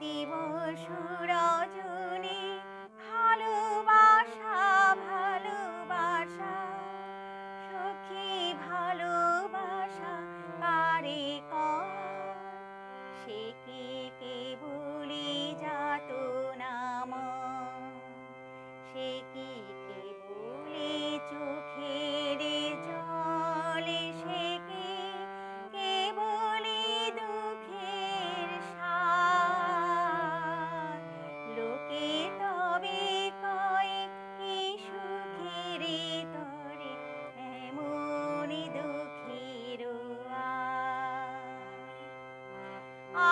দিবস রজনী ভালোবাসা ভালোবাসা সখী ভালোবাসা কারে কয় সে কি কেবলি যাতনা ময় সে কি কেবলি চোখের জলে সে কি কেবলি দুঃখের সার লোকে তবে কয় কি সুখের তরে এমনি দুঃখের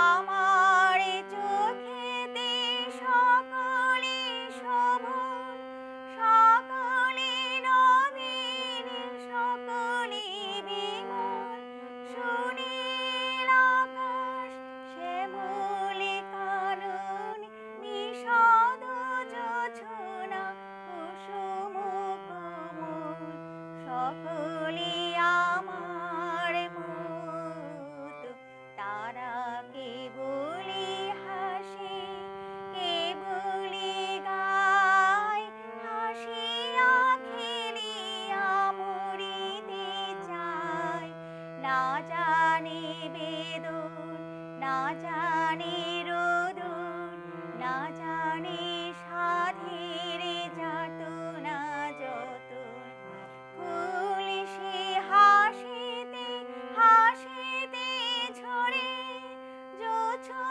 আমার চোখেতে সকলে শোভন সকলে নবীন সকলে বিমল সুনীল আকাশ শ্যামলে কানন নিষাদ জোছনা কুসুম কোমল সকলে আমার মতো তারা কেবলি হাসে কেবলি গায় হাসিয়া খেলিয়া মরিতে চায় না জানে বেদন না জানে রোদন না জানে সাধের যাতনা যতন ফুল সে হাসিতে হাসিতে ঝরে জোছনা